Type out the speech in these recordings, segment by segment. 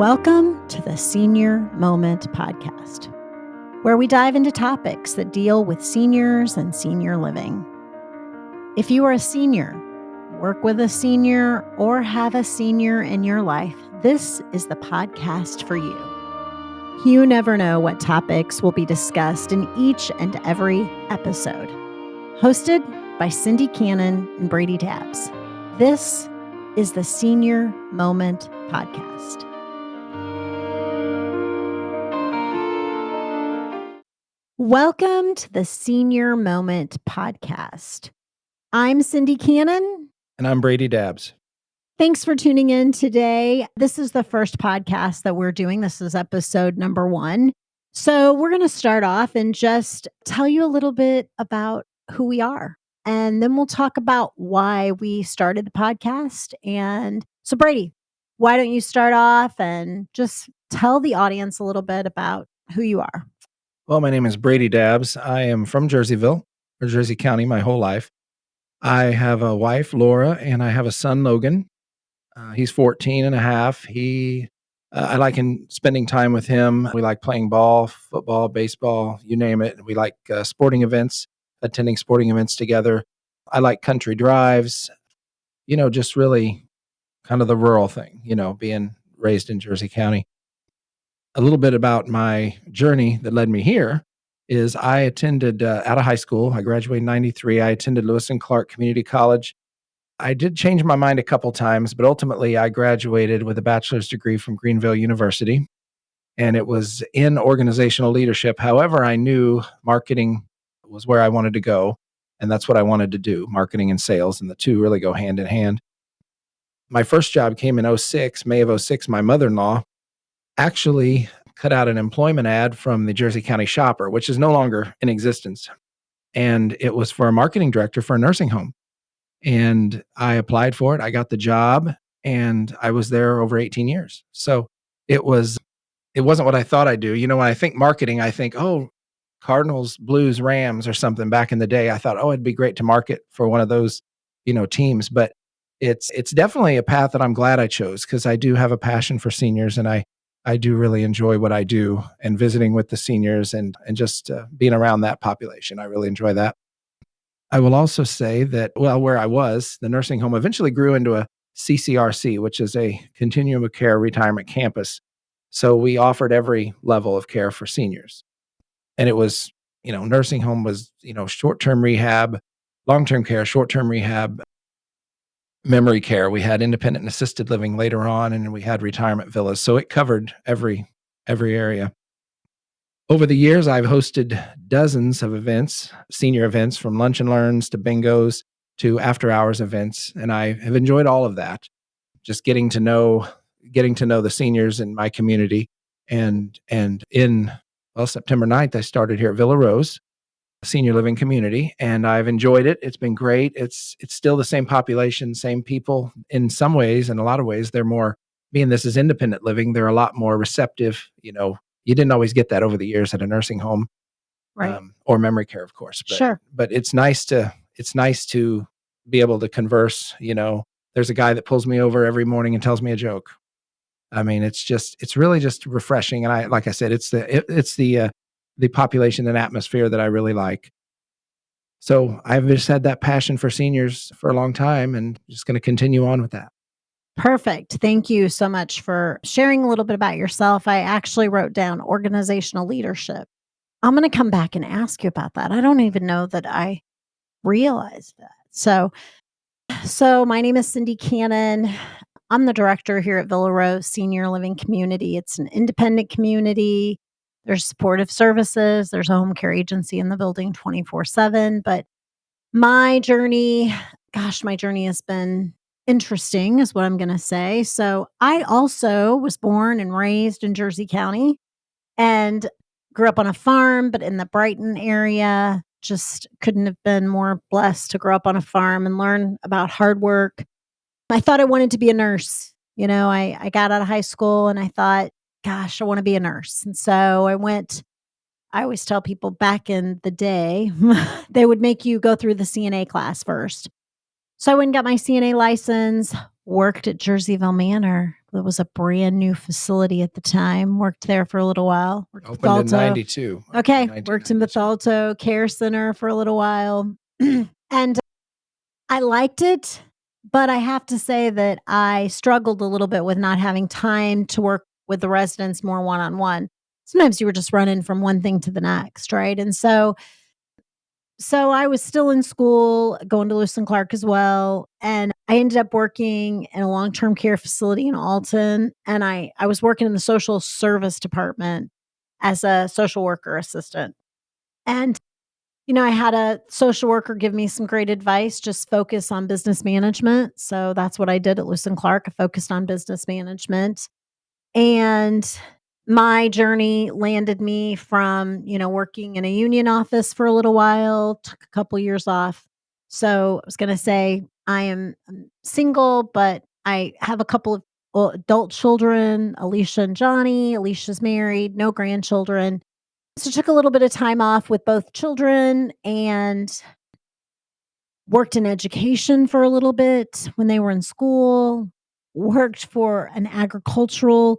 Welcome to the Senior Moment Podcast, where we dive into topics that deal with seniors and senior living. If you are a senior, work with a senior, or have a senior in your life, this is the podcast for you. You never know what topics will be discussed in each and every episode. Hosted by Cindy Cannon and Brady Dabbs. This is the Senior Moment Podcast. Welcome to the Senior Moment Podcast. I'm Cindy Cannon. And I'm Brady Dabbs. Thanks for tuning in today. This is the first podcast that we're doing. This is episode number 1. So we're going to start off and just tell you a little bit about who we are. And then we'll talk about why we started the podcast. And so Brady, why don't you start off and just tell the audience a little bit about who you are? Well, my name is Brady Dabbs. I am from Jerseyville, or Jersey County, my whole life. I have a wife, Laura, and I have a son, Logan. He's 14 and a half. I like spending time with him. We like playing ball, football, baseball, you name it. We like sporting events, attending sporting events together. I like country drives, just really kind of the rural thing, being raised in Jersey County. A little bit about my journey that led me here is I attended out of high school. I graduated in 93. I attended Lewis and Clark Community College. I did change my mind a couple times, but ultimately I graduated with a bachelor's degree from Greenville University, and it was in organizational leadership. However, I knew marketing was where I wanted to go, and that's what I wanted to do, marketing and sales, and the two really go hand in hand. My first job came in May of 06. My mother-in-law actually cut out an employment ad from the Jersey County Shopper, which is no longer in existence. And it was for a marketing director for a nursing home. And I applied for it. I got the job and I was there over 18 years. So it wasn't what I thought I'd do. When I think marketing, I think, Cardinals, Blues, Rams or something back in the day. I thought, it'd be great to market for one of those, teams. But it's definitely a path that I'm glad I chose because I do have a passion for seniors and I do really enjoy what I do and visiting with the seniors and just being around that population. I really enjoy that. I will also say that, where I was, the nursing home eventually grew into a CCRC, which is a continuum of care retirement campus. So we offered every level of care for seniors. And it was, nursing home was, short-term rehab, long-term care, short-term rehab, memory care. We had independent and assisted living later on, and we had retirement villas. So it covered every area. Over the years, I've hosted dozens of events, senior events, from lunch and learns to bingos to after hours events. And I have enjoyed all of that. Just getting to know the seniors in my community. And in September 9th, I started here at Villa Rose, senior living community, and I've enjoyed it. It's been great. It's still the same population, same people. In some ways, in a lot of ways, they're more, being this is independent living, they're a lot more receptive. You didn't always get that over the years at a nursing home, right? Or memory care, of course. But, sure. But it's nice to be able to converse. There's a guy that pulls me over every morning and tells me a joke. I mean, it's really just refreshing. And like I said, it's the population and atmosphere that I really like. So I've just had that passion for seniors for a long time and just going to continue on with that. Perfect. Thank you so much for sharing a little bit about yourself. I actually wrote down organizational leadership. I'm going to come back and ask you about that. I don't even know that I realized that. So my name is Cindy Cannon. I'm the director here at Villa Rose Senior Living Community. It's an independent community. There's supportive services. There's a home care agency in the building 24/7. But my journey has been interesting is what I'm going to say. So I also was born and raised in Jersey County and grew up on a farm, but in the Brighton area. Just couldn't have been more blessed to grow up on a farm and learn about hard work. I thought I wanted to be a nurse. I got out of high school and I thought, gosh, I want to be a nurse. And so I always tell people back in the day, they would make you go through the CNA class first. So I went and got my CNA license, worked at Jerseyville Manor, That was a brand new facility at the time. Worked there for a little while. Worked at Opened in Bethalto. 92. Okay, worked in 1992. Bethalto Care Center for a little while. And I liked it, but I have to say that I struggled a little bit with not having time to work with the residents more one-on-one. Sometimes you were just running from one thing to the next, right? And so I was still in school, going to Lewis and Clark as well, and I ended up working in a long-term care facility in Alton, and I was working in the social service department as a social worker assistant. And I had a social worker give me some great advice, just focus on business management. So that's what I did at Lewis and Clark. I focused on business management. And my journey landed me from, working in a union office for a little while, took a couple years off. So I was going to say I'm single, but I have a couple of adult children, Alicia and Johnny. Alicia's married, no grandchildren. So took a little bit of time off with both children and worked in education for a little bit when they were in school, worked for an agricultural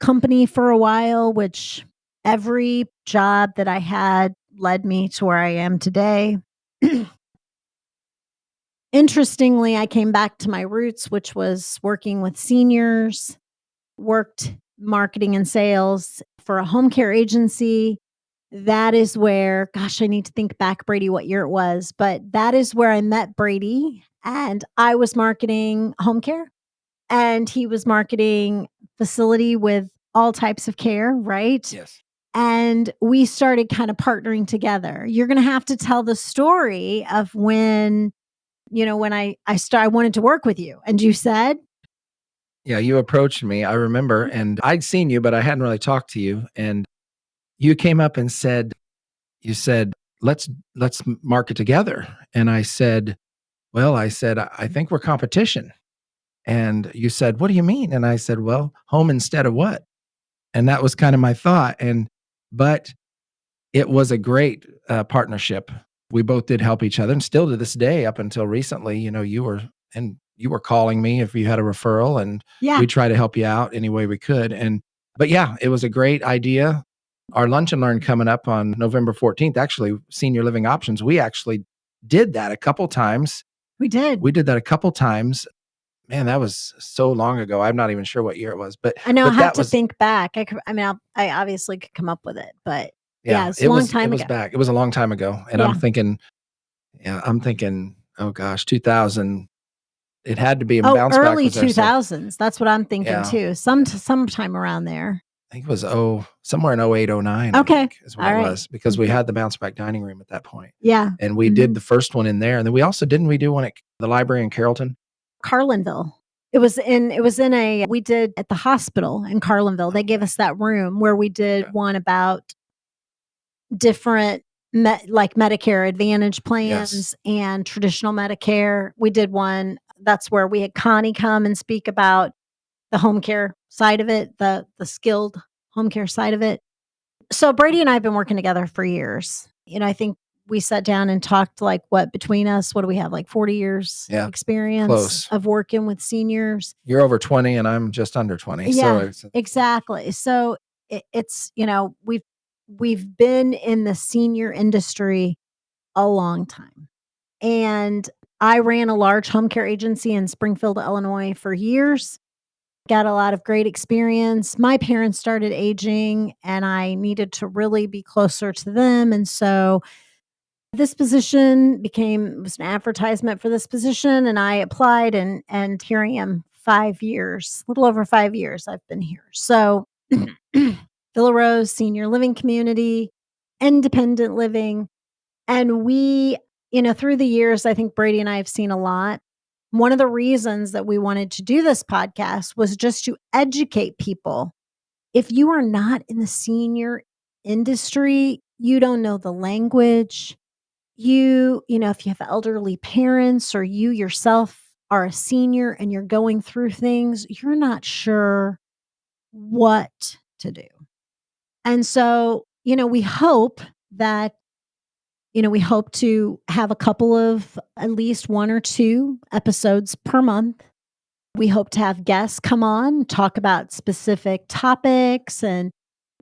company for a while, which every job that I had led me to where I am today. Interestingly, I came back to my roots, which was working with seniors, worked marketing and sales for a home care agency. That is where, gosh, I need to think back, Brady, what year it was, but that is where I met Brady. And I was marketing home care and he was marketing facility with all types of care, right? Yes. And we started kind of partnering together. You're going to have to tell the story of when I wanted to work with you and you said, Yeah, you approached me, I remember, Mm-hmm. and I'd seen you, but I hadn't really talked to you. And you came up and you said, let's market together. And I said, well, I think we're competition. And you said, what do you mean? And I said, well, home instead of what? And that was kind of my thought. But it was a great partnership. We both did help each other, and still to this day, up until recently, you were calling me if you had a referral, and Yeah, we try to help you out any way we could. But yeah, it was a great idea. Our lunch and learn coming up on November 14th, actually, senior living options. We actually did that a couple times. we did. We did that a couple times. Man, that was so long ago. I'm not even sure what year it was, I know I but have that to was think back. I obviously could come up with it, but yeah, yeah, it's a long it time was ago. back. It was a long time ago, and Yeah. I'm thinking, oh gosh, 2000. It had to be in Oh, Bounce Back early was there. So 2000s. That's what I'm thinking yeah, too. Sometime around there. I think it was somewhere in 08, 09, I Okay. think is when All it right. was, because we Okay. had the Bounce Back dining room at that point. Yeah. And we did the first one in there. And then we also didn't we do one at the library in Carrollton? Carlinville. We did at the hospital in Carlinville. They gave Okay. us that room where we did Okay. one about different like Medicare Advantage plans Yes. and traditional Medicare. We did one that's where we had Connie come and speak about the home care side of it, the skilled home care side of it. So Brady and I have been working together for years. I think we sat down and talked like what between us, what do we have, like 40 years Yeah. experience Close. of working with seniors. You're over 20 and I'm just under 20. So Yeah, exactly. So it's, we've been in the senior industry a long time. And I ran a large home care agency in Springfield, Illinois for years. Got a lot of great experience. My parents started aging and I needed to really be closer to them. And so this position was an advertisement for this position and I applied and here I am 5 years, a little over 5 years I've been here. So Villa Rose Senior Living Community, independent living. And we, through the years, I think Brady and I have seen a lot. One of the reasons that we wanted to do this podcast was just to educate people. If you are not in the senior industry, you don't know the language. If you have elderly parents or you yourself are a senior and you're going through things, you're not sure what to do. And so, we hope to have a couple of at least 1 or 2 episodes per month We hope to have guests come on, talk about specific topics. And,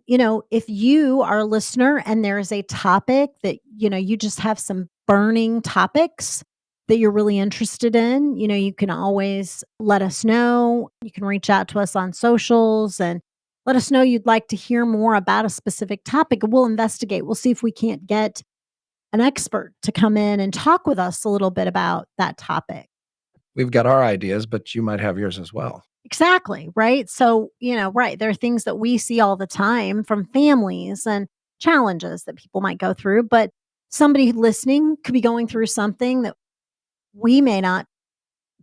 if you are a listener and there is a topic that, you just have some burning topics that you're really interested in, you can always let us know. You can reach out to us on socials and let us know you'd like to hear more about a specific topic. And we'll investigate. We'll see if we can't get an expert to come in and talk with us a little bit about that topic. We've got our ideas, but you might have yours as well. Exactly. Right. So, right. There are things that we see all the time from families and challenges that people might go through, but somebody listening could be going through something that we may not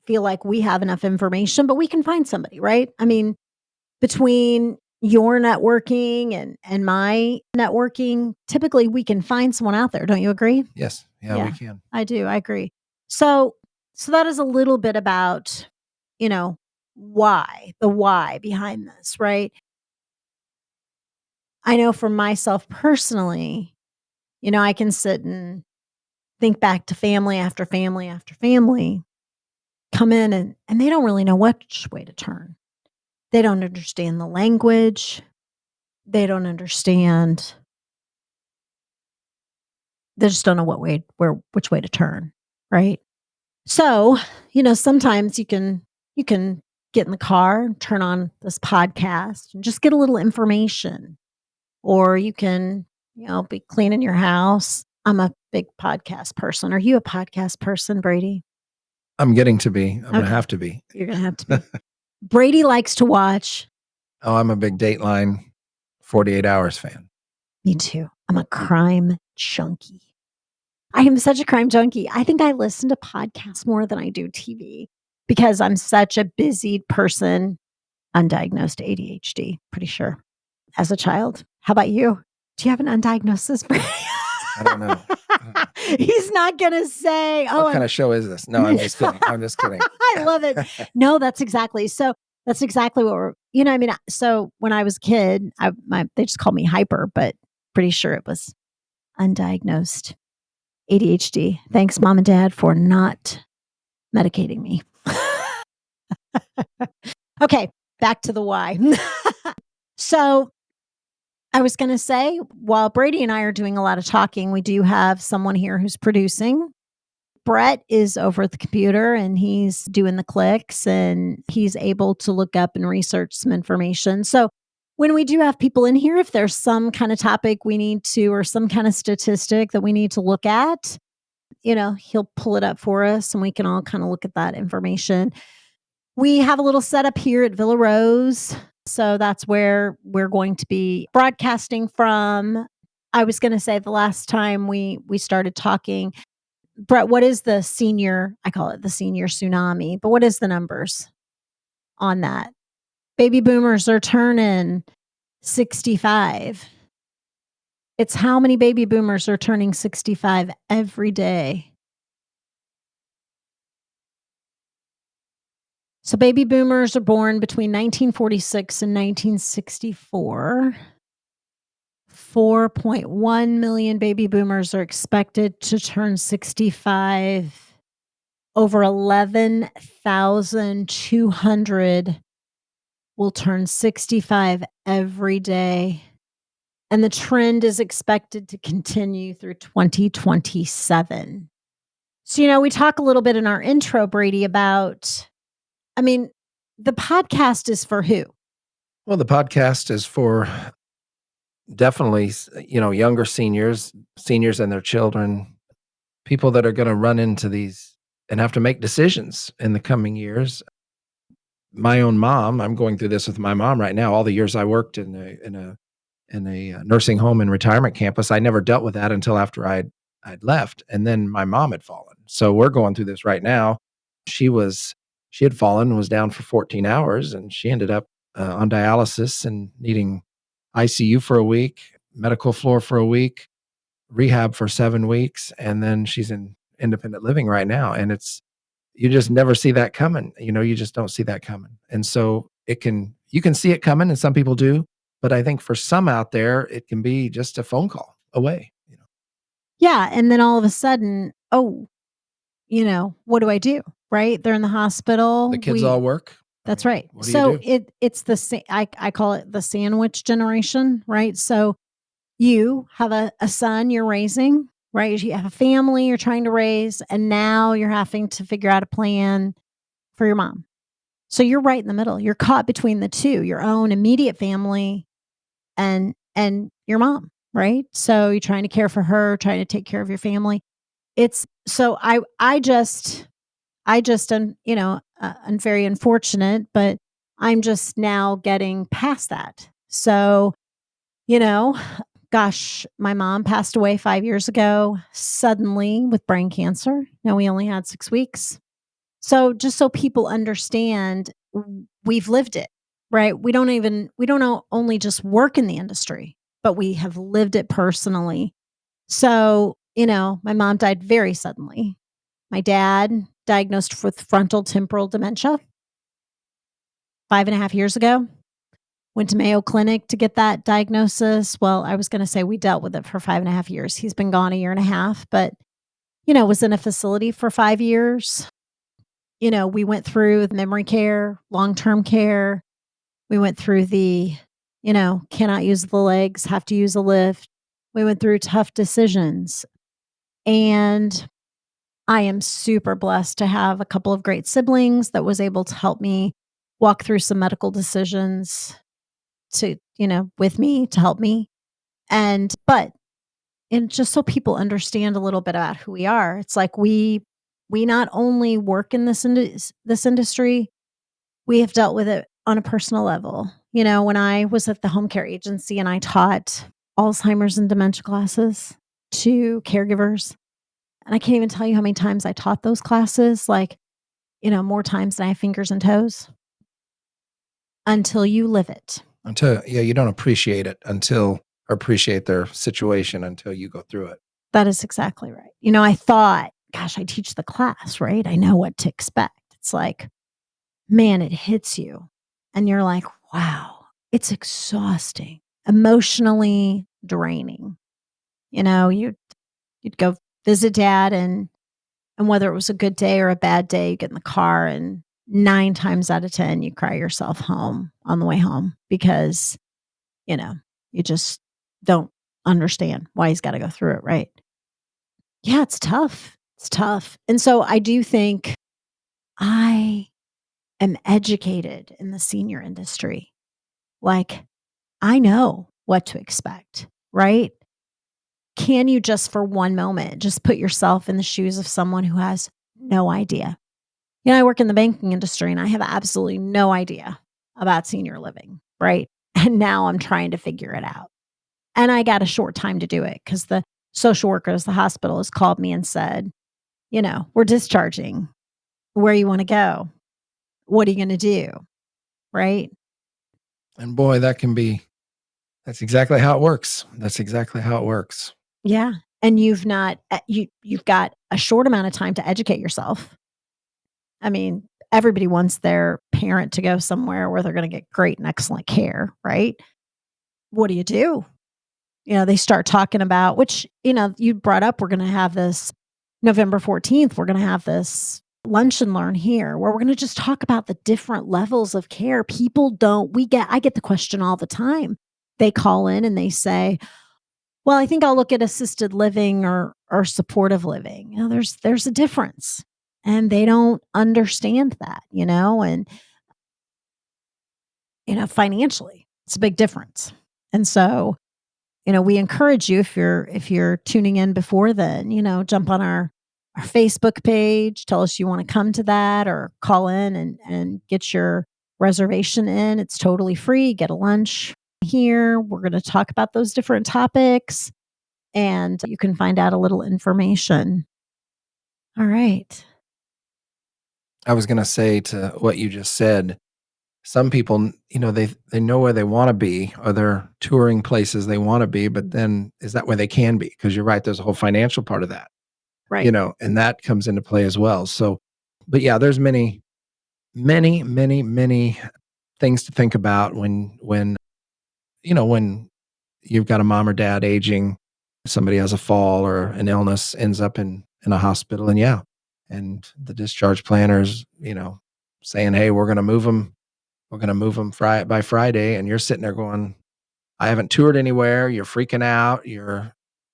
feel like we have enough information, but we can find somebody, right? I mean, between your networking and my networking, typically we can find someone out there. Don't you agree? Yes. Yeah, we can. I do. I agree. So that is a little bit about, the why behind this, right? I know for myself personally, I can sit and think back to family after family after family come in and they don't really know which way to turn. They don't understand the language. They don't understand. They just don't know which way to turn, right? So, sometimes you can get in the car, turn on this podcast and just get a little information. Or you can, be cleaning your house. I'm a big podcast person. Are you a podcast person, Brady? I'm getting to be. I'm going to have to be. You're going to have to be. Brady likes to watch. Oh, I'm a big Dateline 48 Hours fan. Me too. I'm a crime junkie. I am such a crime junkie. I think I listen to podcasts more than I do TV because I'm such a busy person. Undiagnosed ADHD, pretty sure, as a child. How about you? Do you have an undiagnosis? I don't know. He's not going to say, what kind of show is this? No, I'm just kidding. I'm just kidding. I love it. No, that's exactly. So that's exactly what we're, so when I was a kid, they just called me hyper, but pretty sure it was undiagnosed ADHD. Thanks, Mom and Dad, for not medicating me. Okay, back to the why. So I was going to say, while Brady and I are doing a lot of talking, we do have someone here who's producing. Brett is over at the computer and he's doing the clicks and he's able to look up and research some information. So when we do have people in here, if there's some kind of topic we need to, or some kind of statistic that we need to look at, he'll pull it up for us and we can all kind of look at that information. We have a little setup here at Villa Rose. So that's where we're going to be broadcasting from. I was going to say the last time we started talking, Brett, what is the senior? I call it the senior tsunami, but what is the numbers on that? Baby boomers are turning 65. It's how many baby boomers are turning 65 every day? So baby boomers are born between 1946 and 1964. 4.1 million baby boomers are expected to turn 65. Over 11,200 will turn 65 every day. And the trend is expected to continue through 2027. So, we talk a little bit in our intro, Brady, about, the podcast is for who? Well, the podcast is for definitely, younger seniors and their children, people that are going to run into these and have to make decisions in the coming years. My own mom, I'm going through this with my mom right now. All the years I worked in a nursing home and retirement campus, I never dealt with that until after I'd left, and then my mom had fallen. So we're going through this right now. She had fallen, was down for 14 hours, and she ended up on dialysis and needing ICU for a week, medical floor for a week, rehab for 7 weeks, and then she's in independent living right now. And you just never see that coming. You just don't see that coming. And so you can see it coming, and some people do, but I think for some out there, it can be just a phone call away. Yeah. And then all of a sudden, what do I do? Right? They're in the hospital. The kids all work. I That's mean, right. what do you So do? it's the I call it the sandwich generation, right? So you have a son you're raising, right? You have a family you're trying to raise, and now you're having to figure out a plan for your mom. So you're right in the middle. You're caught between the two, your own immediate family and your mom, right? So you're trying to care for her, trying to take care of your family. It's so I just am, I'm very unfortunate, but I'm just now getting past that. So, you know, gosh, my mom passed away 5 years ago suddenly with brain cancer. Now we only had 6 weeks. So just so people understand, we've lived it, right? We don't only just work in the industry, but we have lived it personally. So, my mom died very suddenly. My dad diagnosed with frontal temporal dementia 5.5 years ago. Went to Mayo Clinic to get that diagnosis. Well, I was going to say we dealt with it for 5.5 years. He's been gone a year and a half, but, was in a facility for 5 years. We went through the memory care, long term care. We went through the, cannot use the legs, have to use a lift. We went through tough decisions. And I am super blessed to have a couple of great siblings that was able to help me walk through some medical decisions with me to help me. And just so people understand a little bit about who we are, it's like we not only work in this industry, we have dealt with it on a personal level. When I was at the home care agency and I taught Alzheimer's and dementia classes to caregivers, and I can't even tell you how many times I taught those classes, like, more times than I have fingers and toes until you live it. Until yeah, you don't appreciate it until or appreciate their situation until you go through it. That is exactly right. I thought, gosh, I teach the class, right? I know what to expect. It's like, man, it hits you. And you're like, wow, it's exhausting, emotionally draining. You'd go visit dad and whether it was a good day or a bad day, you get in the car and 9 times out of 10 you cry yourself home on the way home because, you know, you just don't understand why he's got to go through it, right? Yeah, it's tough. It's tough. And so I do think I am educated in the senior industry. Like, I know what to expect, right? Can you just for one moment just put yourself in the shoes of someone who has no idea? I work in the banking industry and I have absolutely no idea about senior living, right? And now I'm trying to figure it out. And I got a short time to do it because the social workers, the hospital has called me and said, we're discharging. Where you want to go? What are you going to do? Right? And boy, that's exactly how it works. That's exactly how it works. Yeah. And you've got a short amount of time to educate yourself. I mean, everybody wants their parent to go somewhere where they're going to get great and excellent care, right? What do you do? They start talking about, which, you brought up, we're going to have this November 14th, we're going to have this lunch and learn here where we're going to just talk about the different levels of care. I get the question all the time. They call in and they say, well, I think I'll look at assisted living or supportive living. There's a difference. And they don't understand that, and financially, it's a big difference. And so, we encourage you if you're tuning in before then, jump on our Facebook page, tell us you want to come to that or call in and get your reservation in. It's totally free. Get a lunch here. We're going to talk about those different topics and you can find out a little information. All right. I was going to say to what you just said, some people, they know where they want to be or they're touring places they want to be, but then is that where they can be? Because you're right, there's a whole financial part of that, Right. and that comes into play as well. So, but yeah, there's many, many, many, many things to think about when you've got a mom or dad aging, somebody has a fall or an illness, ends up in a hospital, and yeah, and the discharge planners, saying, "Hey, we're going to move them We're going to move them by Friday. And you're sitting there going, I haven't toured anywhere. You're freaking out. You don't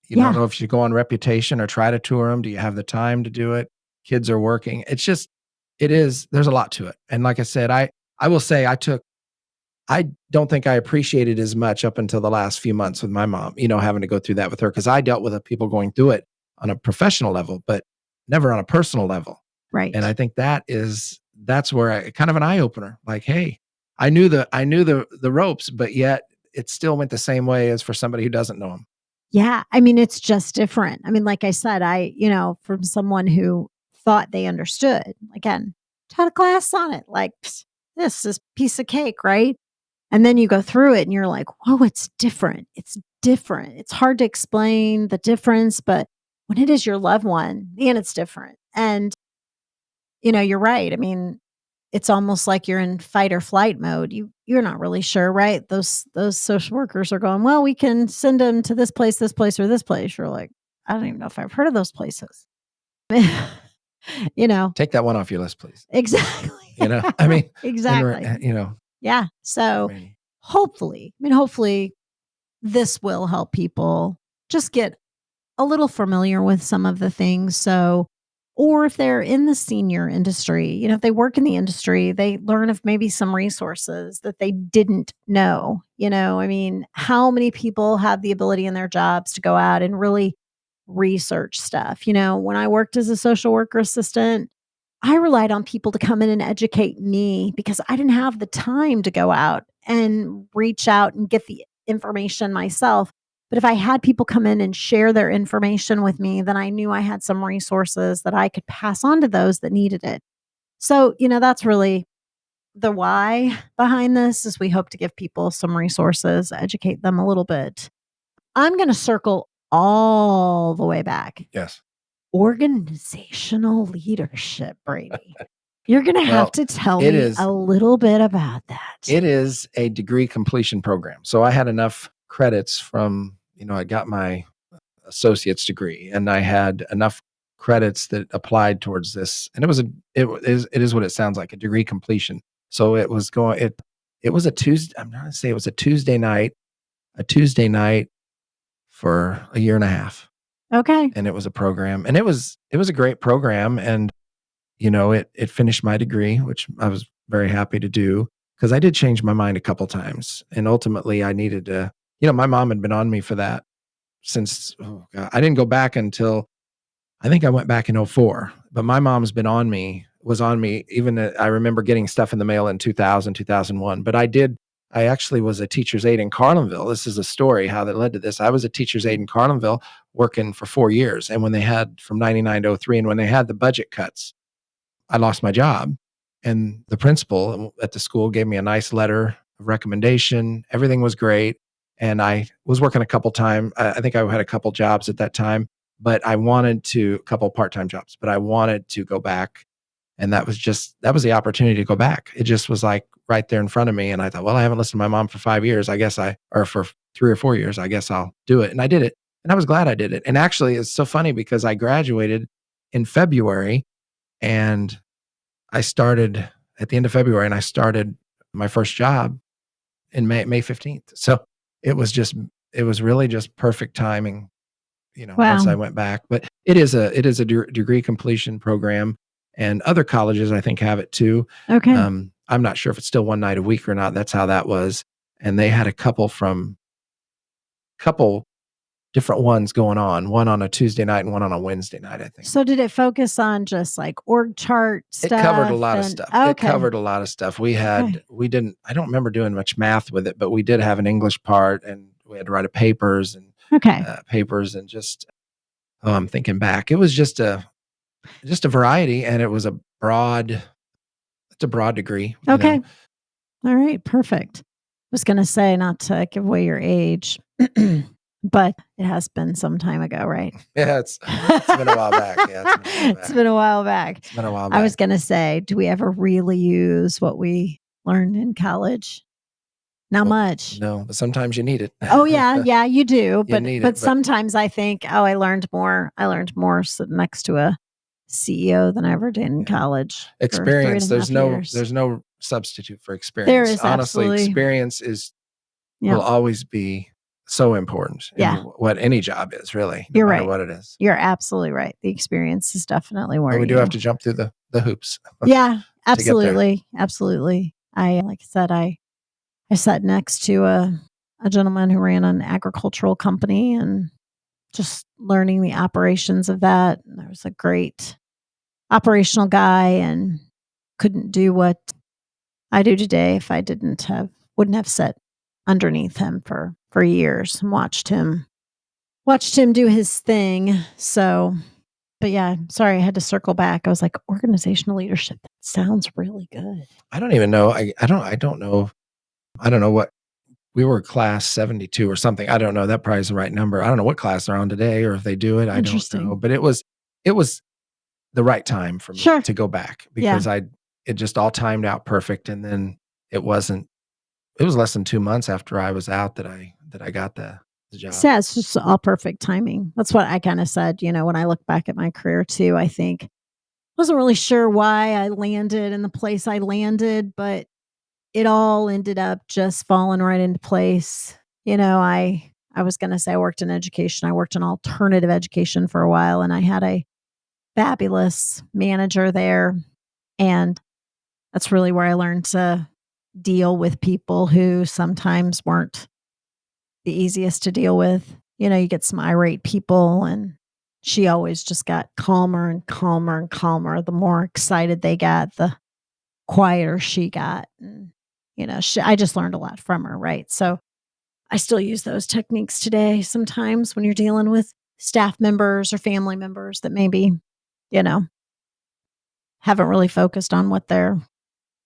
Yeah. know if you go on reputation or try to tour them. Do you have the time to do it? Kids are working. There's a lot to it. And like I said, I will say I don't think I appreciated as much up until the last few months with my mom, having to go through that with her. Cause I dealt with people going through it on a professional level, but never on a personal level. Right. And I think that's where kind of an eye opener, like, hey, I knew the ropes, but yet it still went the same way as for somebody who doesn't know them. Yeah. I mean, it's just different. I mean, like I said, from someone who thought they understood, again, taught a class on it, like, this is piece of cake, right? And then you go through it and you're like, whoa, it's different. It's different. It's hard to explain the difference, but when it is your loved one, man, it's different. And, you're right. I mean, it's almost like you're in fight or flight mode. You're not really sure, right? Those social workers are going, well, we can send them to this place, or this place. You're like, I don't even know if I've heard of those places. Take that one off your list, please. Exactly. I mean, exactly. Yeah. So hopefully this will help people just get a little familiar with some of the things. So, or if they're in the senior industry, if they work in the industry, they learn of maybe some resources that they didn't know. I mean, how many people have the ability in their jobs to go out and really research stuff? When I worked as a social worker assistant, I relied on people to come in and educate me because I didn't have the time to go out and reach out and get the information myself. But if I had people come in and share their information with me, then I knew I had some resources that I could pass on to those that needed it. So, that's really the why behind this is we hope to give people some resources, educate them a little bit. I'm going to circle all the way back. Yes. Organizational leadership, Brady. You're going to have to tell me a little bit about that. It is a degree completion program. So I had enough credits from, I got my associate's degree and I had enough credits that applied towards this. And it is what it sounds like, a degree completion. So it was a Tuesday. I'm not going to say it was a Tuesday night for a year and a half. Okay. And it was a program and it was a great program. And, it finished my degree, which I was very happy to do because I did change my mind a couple times. And ultimately I needed to, my mom had been on me for that since, I didn't go back until I think I went back in 2004, but my mom's was on me. Even I remember getting stuff in the mail in 2000, 2001, but I actually was a teacher's aide in Carlinville. This is a story how that led to this. I was a teacher's aide in Carlinville working for 4 years. And when they had from 99 to 03, and when they had the budget cuts, I lost my job. And the principal at the school gave me a nice letter of recommendation. Everything was great. And I was working a couple times. I think I had a couple jobs at that time, but I wanted to, a couple part-time jobs, but I wanted to go back. And that was the opportunity to go back. It just was like right there in front of me. And I thought, well, I haven't listened to my mom for 5 years. Or for 3 or 4 years, I guess I'll do it. And I did it. And I was glad I did it. And actually it's so funny because I graduated in February and I started at the end of February and I started my first job in May 15th. So it was really just perfect timing, once I went back. But it is a degree completion program. And other colleges, I think, have it too. Okay. I'm not sure if it's still one night a week or not. That's how that was. And they had a couple different ones going on, one on a Tuesday night and one on a Wednesday night, I think. So did it focus on just like org chart stuff? It covered a lot of stuff. Okay. It covered a lot of stuff. I don't remember doing much math with it, but we did have an English part and we had to write papers and just, I'm thinking back. It was just a variety and it was a broad degree. Okay. All right. Perfect. I was going to say not to give away your age, but it has been some time ago, right? Yeah, it's been a while back. Yeah, it's been a while back. I was going to say, do we ever really use what we learned in college? Not much. No, but sometimes you need it. Oh yeah, yeah, you do. But sometimes I think, I learned more sitting next to a CEO than I ever did in college. Experience. There's no substitute for There experience. is Honestly, absolutely. experience Yeah. will always be so important in Yeah. what any job is, really, no You're matter right. what it is. You're absolutely right. The experience is definitely But where we do have you. to jump through the hoops Yeah, to get there. absolutely. Absolutely. Like I said, I sat next to a gentleman who ran an agricultural company and just learning the operations of that. And there was a great operational guy and couldn't do what I do today if I wouldn't have sat underneath him for years and watched him do his thing. So, but yeah, sorry, I had to circle back. I was like, organizational leadership. That sounds really good. I don't even know. I don't know. I don't know what we were class 72 or something. I don't know. That probably is the right number. I don't know what class they're on today or if they do it. I don't know. Interesting. But it was the right time for me Sure. to go back Yeah. because it just all timed out perfect. And then it was less than 2 months after I was out that I got the job. Yeah, it's just all perfect timing. That's what I kind of said, when I look back at my career too. I think wasn't really sure why I landed in the place I landed, but it all ended up just falling right into place. I was going to say I worked in education. I worked in alternative education for a while and I had a fabulous manager there, and that's really where I learned to deal with people who sometimes weren't the easiest to deal with. You get some irate people, and she always just got calmer and calmer and calmer. The more excited they got, the quieter she got. And, I just learned a lot from her. Right. So I still use those techniques today sometimes when you're dealing with staff members or family members that maybe, you know, haven't really focused on what they're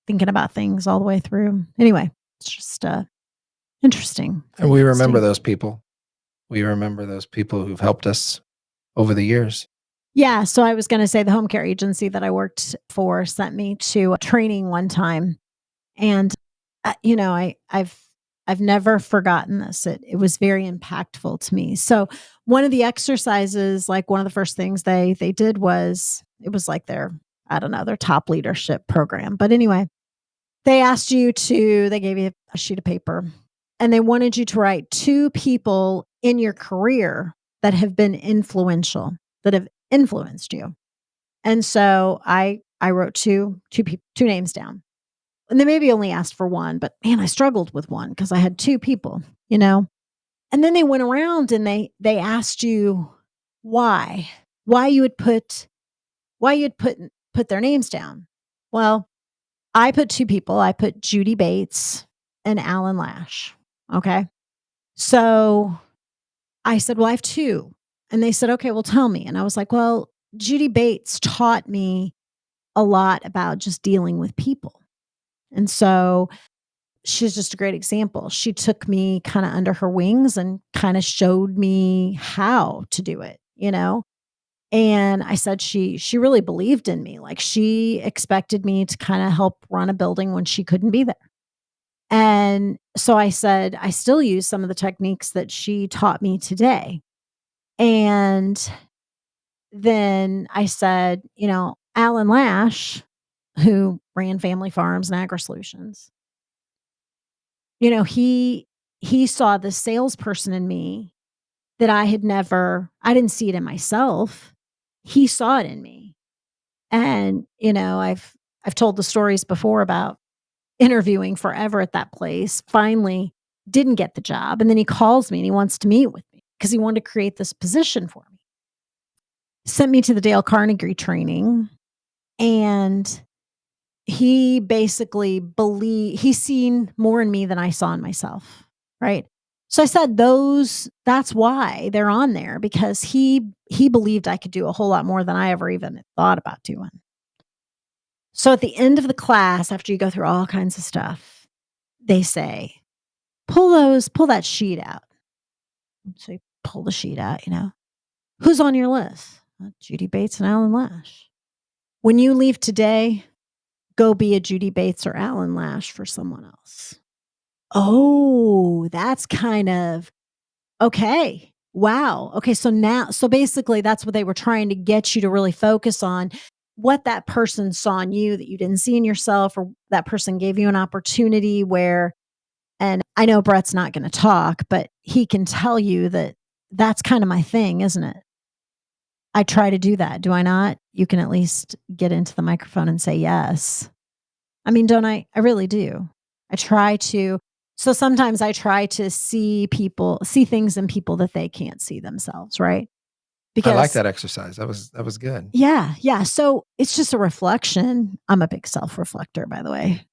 thinking about things all the way through. Anyway, it's just interesting. And we remember Interesting. those people. We remember those people who've helped us over the years. Yeah. So I was going to say the home care agency that I worked for sent me to a training one time. And, I've never forgotten this. It was very impactful to me. So one of the exercises, like one of the first things they did was, it was like I don't know, their top leadership program. But anyway, they gave you a sheet of paper and they wanted you to write 2 people in your career that have been influential, that have influenced you. And so I wrote two names down. And they maybe only asked for one, but man, I struggled with one because I had 2 people, you know. And then they went around and they asked you why, why you would put their names down. Well, I put 2 people. I put Judy Bates and Alan Lash. Okay. So I said, well, I have 2. And they said, okay, well, tell me. And I was like, well, Judy Bates taught me a lot about just dealing with people. And so she's just a great example. She took me kind of under her wings and kind of showed me how to do it, you know? And I said she really believed in me. Like she expected me to kind of help run a building when she couldn't be there. And so I said, I still use some of the techniques that she taught me today. And then I said, Alan Lash, who ran Family Farms and Agri Solutions, he saw the salesperson in me that I didn't see it in myself. He saw it in me. And, I've told the stories before about interviewing forever at that place, finally didn't get the job. And then he calls me and he wants to meet with me because he wanted to create this position for me. Sent me to the Dale Carnegie training, and he basically he's seen more in me than I saw in myself. Right. So I said that's why they're on there, because he believed I could do a whole lot more than I ever even thought about doing. So at the end of the class, after you go through all kinds of stuff, they say, pull that sheet out. So you pull the sheet out, who's on your list? Judy Bates and Alan Lash. When you leave today, go be a Judy Bates or Alan Lash for someone else. Oh, that's kind of okay. Wow. Okay. So basically that's what they were trying to get you to really focus on. what that person saw in you that you didn't see in yourself, or that person gave you an opportunity where, and I know Brett's not going to talk, but he can tell you that that's kind of my thing, isn't it? I try to do that. Do I not? You can at least get into the microphone and say yes. I mean, don't I? I really do. I try to. So sometimes I try to see things in people that they can't see themselves, right? I like Because that exercise. That was good. yeah, yeah. So it's just a reflection. I'm a big self-reflector, by the way.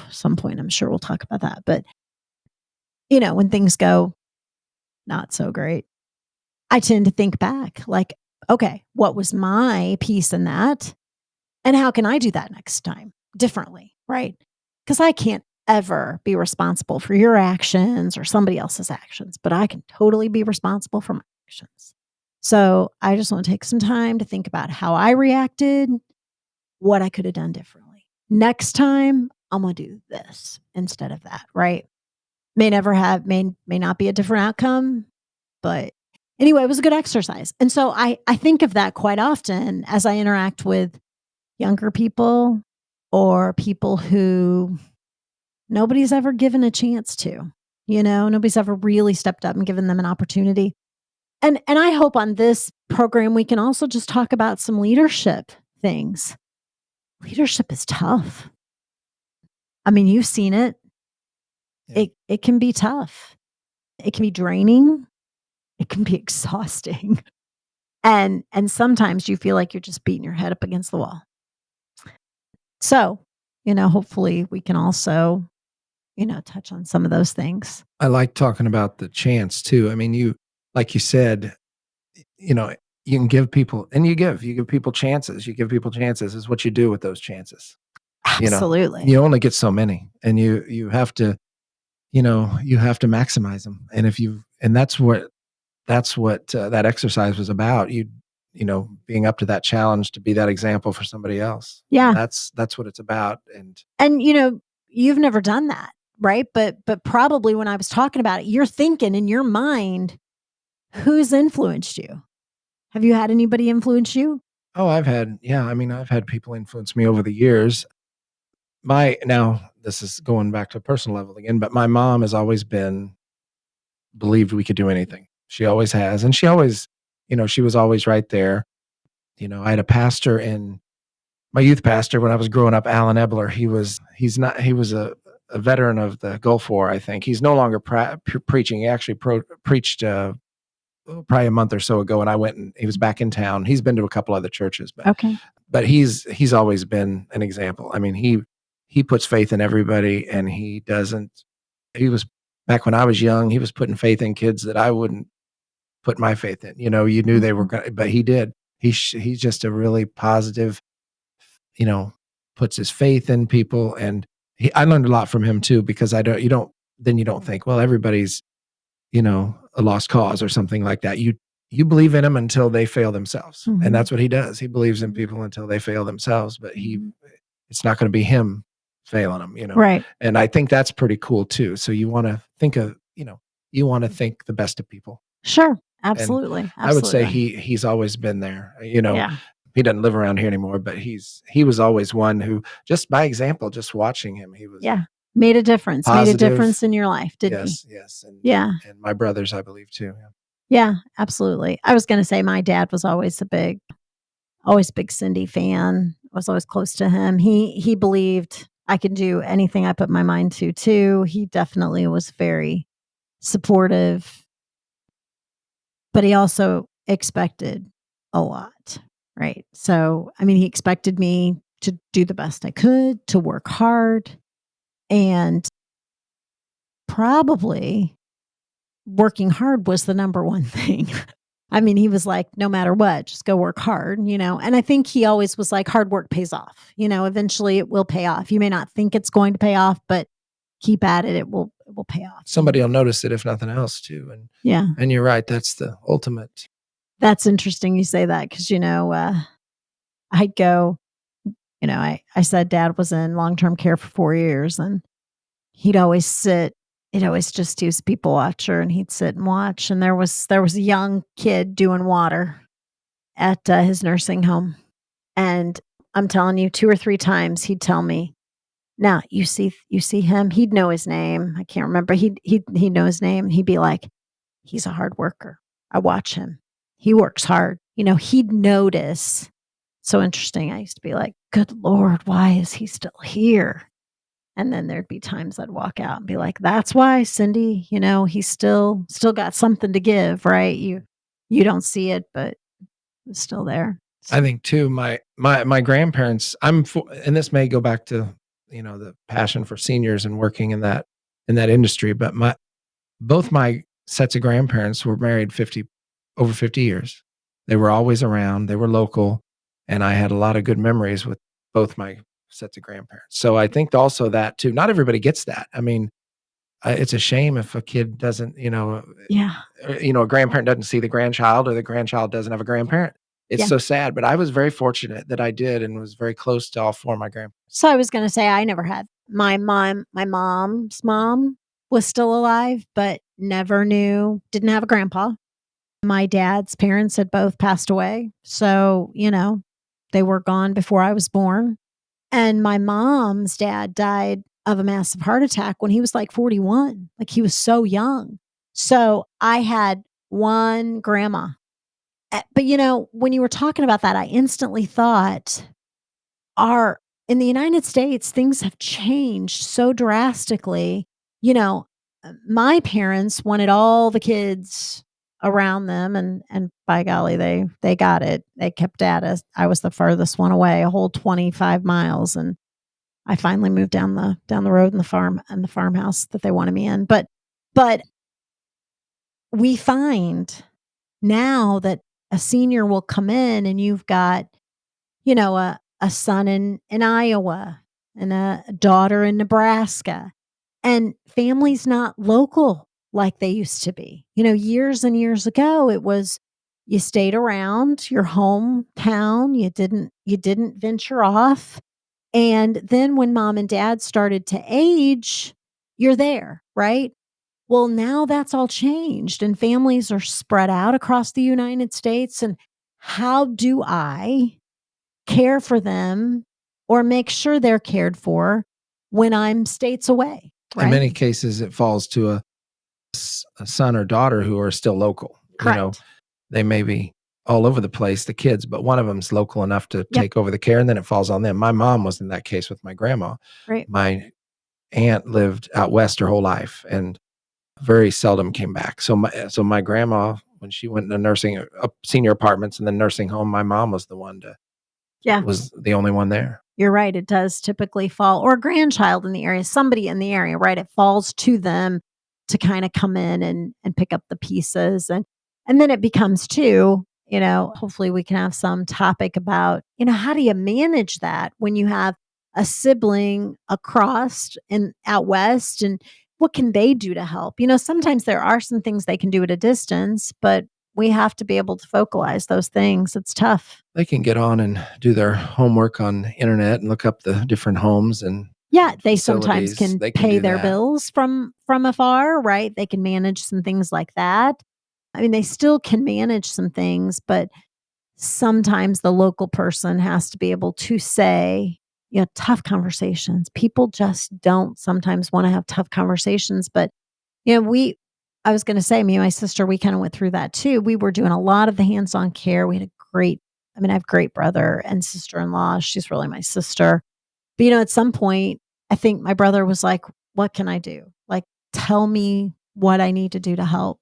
Some point, I'm sure we'll talk about that. But when things go not so great, I tend to think back like, okay, what was my piece in that? And how can I do that next time differently? Right. Because I can't ever be responsible for your actions or somebody else's actions, but I can totally be responsible for my actions. So I just want to take some time to think about how I reacted, what I could have done differently. Next time, I'm going to do this instead of that. Right. May not be a different outcome, but anyway, it was a good exercise. And so I think of that quite often as I interact with younger people or people who nobody's ever given a chance to. Nobody's ever really stepped up and given them an opportunity. And I hope on this program we can also just talk about some leadership things. Leadership is tough. I mean, you've seen it. Yeah. It can be tough. It can be draining. It can be exhausting. And sometimes you feel like you're just beating your head up against the wall. So, hopefully we can also, touch on some of those things. I like talking about the chance too. I mean, like you said, you know, you can give people, and you give people chances. You give people chances is what you do with those chances. Absolutely. You only get so many, and you have to, you have to maximize them. And that's what that exercise was about. Being up to that challenge to be that example for somebody else. Yeah. And that's what it's about. And you've never done that, right? But probably when I was talking about it, you're thinking in your mind, who's influenced you? Have you had anybody influence you? Oh, I've had people influence me over the years. Now this is going back to a personal level again, but my mom has always believed we could do anything. She always has. And she always, she was always right there. I had a pastor my youth pastor when I was growing up, Alan Ebler. He was a veteran of the Gulf War, I think. He's no longer preaching. He actually preached probably a month or so ago, and I went and he was back in town. He's been to a couple other churches, Okay. but he's always been an example. I mean, he puts faith in everybody, and he was back when I was young, he was putting faith in kids that I wouldn't put my faith in. You knew they were going to, but he did. He's just a really positive, puts his faith in people. And I learned a lot from him too, because you don't think, well, everybody's, a lost cause or something like that. You believe in them until they fail themselves. Mhm. And that's what he does. He believes in people until they fail themselves, but it's not going to be him failing them, Right. And I think that's pretty cool too. So you want to think the best of people. Sure. Absolutely. I would say Absolutely. he's always been there, Yeah. He doesn't live around here anymore, but he was always one who, just by example, just watching him, he was Yeah. Made a difference. Made a positive. difference in your life, didn't he? Yes. And Yeah. and my brothers, I believe too. Yeah. Yeah, absolutely. I was going to say my dad was always a big Cindy fan. I was always close to him. He believed I could do anything I put my mind to too. He definitely was very supportive, but he also expected a lot, right? So, I mean, he expected me to do the best I could, to work hard, and probably working hard was the number one thing. I mean, he was like, no matter what, just go work hard, And I think he always was like, hard work pays off. Eventually it will pay off. You may not think it's going to pay off, but keep at it. It will pay off. Somebody will notice it if nothing else too. And Yeah. And you're right. That's the ultimate. That's interesting you say that because, I'd go, I said dad was in long-term care for 4 years and he'd always just use people watcher and he'd sit and watch. And there was a young kid doing water at his nursing home. And I'm telling you, 2 or 3 times he'd tell me, "Now, you see him?" He'd know his name. I can't remember. He'd know his name, and he'd be like, "He's a hard worker. I watch him. He works hard." He'd notice. So interesting. I used to be like, "Good Lord, why is he still here?" And then there'd be times I'd walk out and be like, "That's why, Cindy, he's still got something to give, right? You don't see it, but it's still there." I So, think too, my grandparents, and this may go back to, the passion for seniors and working in that industry, but both my sets of grandparents were married over 50 years. They were always around, they were local, and I had a lot of good memories with both my sets of grandparents. So I think also that too, not everybody gets that. I mean, it's a shame if a kid doesn't, yeah. a grandparent doesn't see the grandchild or the grandchild doesn't have a grandparent. It's Yeah. so sad, but I was very fortunate that I did and was very close to all 4 of my grandparents. So I was gonna say I never had my mom's mom was still alive, but never didn't have a grandpa. My dad's parents had both passed away. So, they were gone before I was born. And my mom's dad died of a massive heart attack when he was like 41. Like he was so young. So I had one grandma. But when you were talking about that, I instantly thought, our in the United States, things have changed so drastically. My parents wanted all the kids around them, and by golly, they got it. They kept at us. I was the furthest one away, a whole 25 miles, and I finally moved down the road in the farmhouse that they wanted me in. But we find now that a senior will come in and you've got, a son in Iowa and a daughter in Nebraska, and families not local like they used to be. Years and years ago, it was you stayed around your hometown, you didn't venture off. And then when mom and dad started to age, you're there, right? Well, now that's all changed and families are spread out across the United States. And how do I care for them or make sure they're cared for when I'm states away, In right? many cases, it falls to a son or daughter who are still local. Correct. They may be all over the place, the kids, but one of them's local enough to Yep. take over the care, and then it falls on them. My mom was in that case with my grandma. Right. My aunt lived out west her whole life and very seldom came back. So my grandma, when she went into nursing, senior apartments and then nursing home, my mom was Yeah. was the only one there. You're right. It does typically fall, or a grandchild in the area, somebody in the area, right? It falls to them to kind of come in and pick up the pieces. And then it becomes too, hopefully we can have some topic about, how do you manage that when you have a sibling across and out west, and what can they do to help? Sometimes there are some things they can do at a distance, but we have to be able to vocalize those things. It's tough. They can get on and do their homework on internet and look up the different homes and Yeah, they sometimes facilities. can They can pay do their that. bills from afar, right? They can manage some things like that. I mean, they still can manage some things, but sometimes the local person has to be able to say, tough conversations. People just don't sometimes want to have tough conversations, but I was going to say, me and my sister, we kind of went through that too. We were doing a lot of the hands-on care. We had a I have a great brother and sister-in-law. She's really my sister. But, at some point, I think my brother was like, "What can I do? Like, tell me what I need to do to help."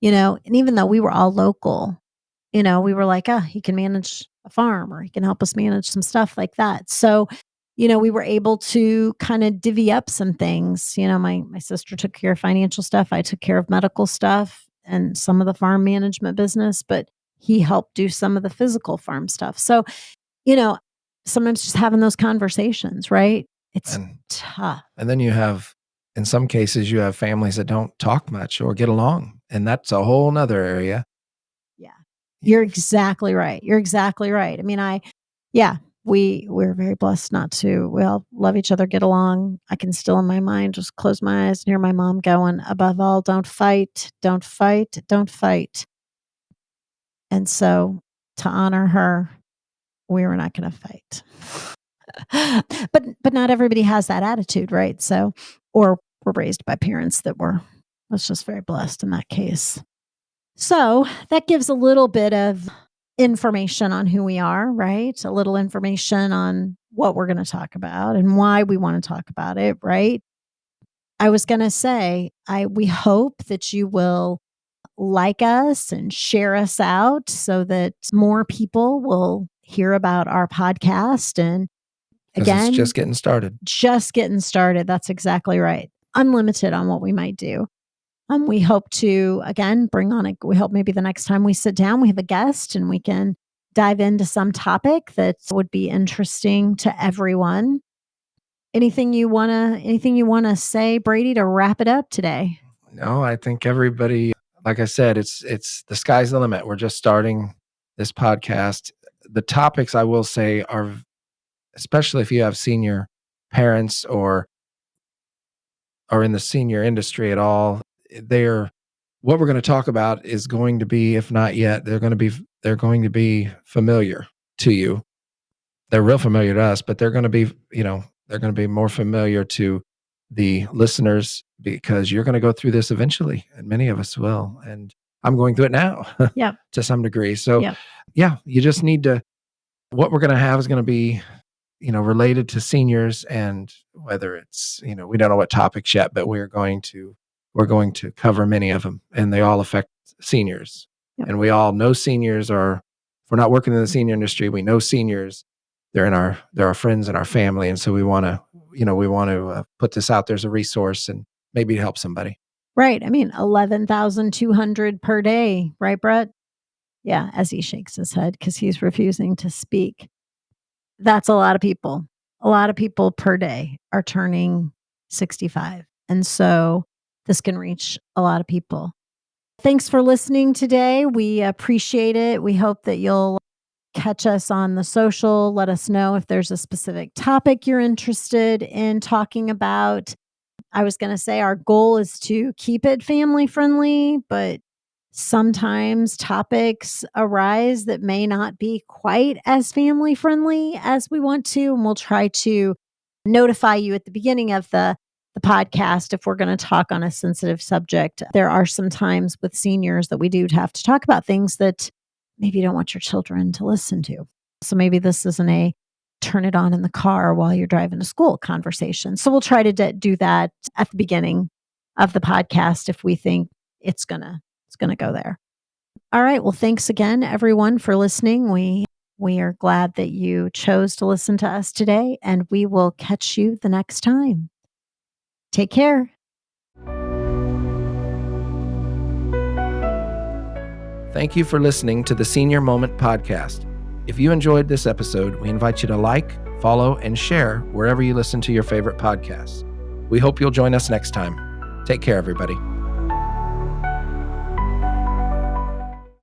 And even though we were all local, we were like, he can manage a farm or he can help us manage some stuff like that. So, we were able to kind of divvy up some things. My sister took care of financial stuff. I took care of medical stuff and some of the farm management business, but he helped do some of the physical farm stuff. So, you know, sometimes just having those conversations, right? It's And tough. and then in some cases, you have families that don't talk much or get along, and that's a whole nother area. Yeah. You're exactly right. You're exactly right. I mean, yeah, we're very blessed not to. We all love each other, get along. I can still in my mind just close my eyes and hear my mom going, above all, don't fight, don't fight, don't fight. And so to honor her, we were not going to fight. But not everybody has that attitude, right? So, or were raised by parents that were, was just very blessed in that case. So that gives a little bit of information on who we are, right? A little information on what we're going to talk about and why we want to talk about it, right? I was going to say, we hope that you will like us and share us out so that more people will hear about our podcast. And 'Cause again, it's just getting started. Just getting started. That's exactly right. Unlimited on what we might do. We hope to, again, we hope maybe the next time we sit down, we have a guest and we can dive into some topic that would be interesting to everyone. Anything you want to say, Brady, to wrap it up today? No, I think everybody, like I said, it's the sky's the limit. We're just starting this podcast. The topics, I will say, are, especially if you have senior parents or are in the senior industry at all, what we're going to talk about is going to be, if not yet, they're going to be familiar to you. They're real familiar to us, but they're going to be, they're going to be more familiar to the listeners because you're going to go through this eventually, and many of us will. And I'm going through it now Yep. to some degree. So Yep. yeah, you just need to, what we're going to have is going to be, related to seniors, and whether it's, we don't know what topics yet, but we're going to cover many of them, and they all affect seniors. Yep. And we all know seniors if we're not working in the senior industry, we know seniors. They're our friends and our family. And so we want to put this out there as a resource and maybe help somebody. Right. I mean, 11,200 per day, right, Brett? Yeah. As he shakes his head because he's refusing to speak. That's a lot of people. A lot of people per day are turning 65. And so this can reach a lot of people. Thanks for listening today. We appreciate it. We hope that you'll catch us on the social. Let us know if there's a specific topic you're interested in talking about. I was going to say our goal is to keep it family friendly, but sometimes topics arise that may not be quite as family friendly as we want to. And we'll try to notify you at the beginning of the podcast if we're going to talk on a sensitive subject. There are some times with seniors that we do have to talk about things that maybe you don't want your children to listen to. So maybe this isn't a turn it on in the car while you're driving to school conversation. So we'll try to do that at the beginning of the podcast if we think it's gonna go there. All right. Well, thanks again, everyone, for listening. We are glad that you chose to listen to us today, and we will catch you the next time. Take care. Thank you for listening to the Senior Moment Podcast. If you enjoyed this episode, we invite you to like, follow, and share wherever you listen to your favorite podcasts. We hope you'll join us next time. Take care, everybody.